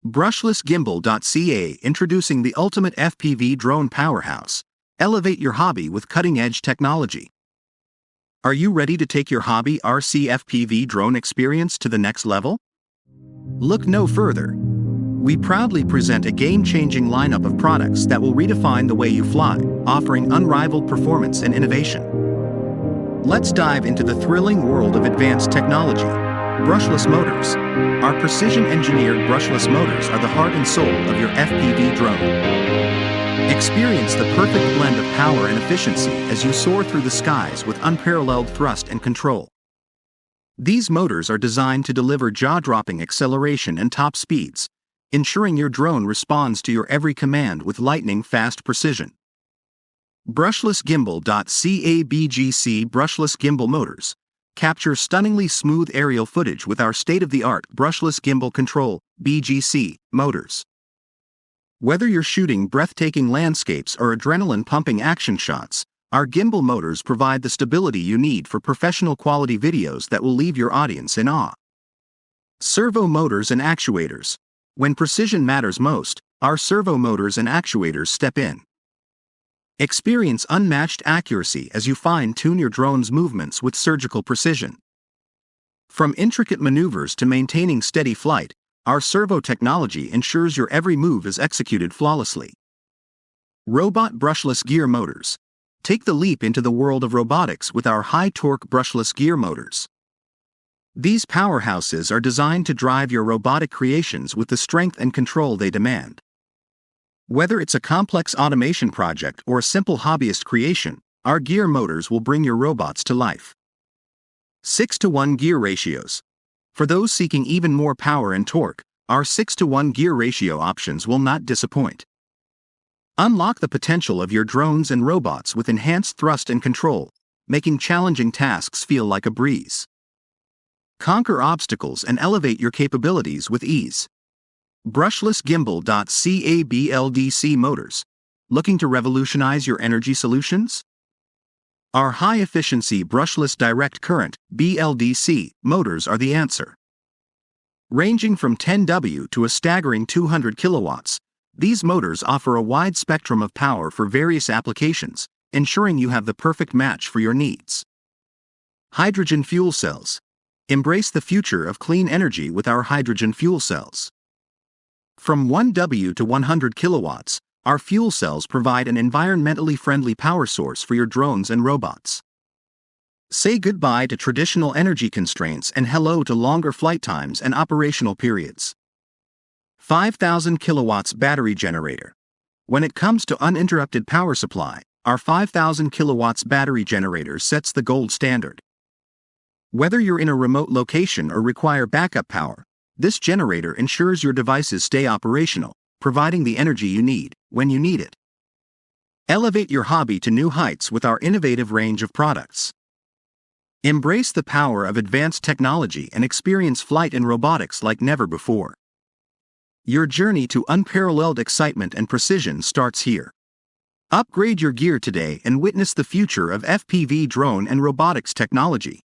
brushlessgimbal.ca introducing the ultimate FPV drone powerhouse. Elevate your hobby with cutting-edge technology. Are you ready to take your hobby RC FPV drone experience to the next level? Look no further. We proudly present a game-changing lineup of products that will redefine the way you fly, offering unrivaled performance and innovation. Let's dive into the thrilling world of advanced technology. Brushless motors. Our precision-engineered brushless motors are the heart and soul of your FPV drone. Experience the perfect blend of power and efficiency as you soar through the skies with unparalleled thrust and control. These motors are designed to deliver jaw-dropping acceleration and top speeds, ensuring your drone responds to your every command with lightning-fast precision. brushlessgimbal.ca BGC Brushless Gimbal Motors. Capture stunningly smooth aerial footage with our state-of-the-art brushless gimbal control, BGC, motors. Whether you're shooting breathtaking landscapes or adrenaline-pumping action shots, our gimbal motors provide the stability you need for professional-quality videos that will leave your audience in awe. Servo motors and actuators. When precision matters most, our servo motors and actuators step in. Experience unmatched accuracy as you fine-tune your drone's movements with surgical precision. From intricate maneuvers to maintaining steady flight, our servo technology ensures your every move is executed flawlessly. Robot brushless gear motors. Take the leap into the world of robotics with our high-torque brushless gear motors. These powerhouses are designed to drive your robotic creations with the strength and control they demand. Whether it's a complex automation project or a simple hobbyist creation, our gear motors will bring your robots to life. 6:1 gear ratios. For those seeking even more power and torque, our 6:1 gear ratio options will not disappoint. Unlock the potential of your drones and robots with enhanced thrust and control, making challenging tasks feel like a breeze. Conquer obstacles and elevate your capabilities with ease. brushlessgimbal.ca BLDC motors. Looking to revolutionize your energy solutions? Our high-efficiency brushless direct current BLDC motors are the answer. Ranging from 10W to a staggering 200 kilowatts, these motors offer a wide spectrum of power for various applications, ensuring you have the perfect match for your needs. Hydrogen fuel cells. Embrace the future of clean energy with our hydrogen fuel cells. From 1W to 100 kilowatts, our fuel cells provide an environmentally friendly power source for your drones and robots. Say goodbye to traditional energy constraints and hello to longer flight times and operational periods. 5,000 kilowatts battery generator. When it comes to uninterrupted power supply, our 5,000 kilowatts battery generator sets the gold standard. Whether you're in a remote location or require backup power, this generator ensures your devices stay operational, providing the energy you need, when you need it. Elevate your hobby to new heights with our innovative range of products. Embrace the power of advanced technology and experience flight and robotics like never before. Your journey to unparalleled excitement and precision starts here. Upgrade your gear today and witness the future of FPV drone and robotics technology.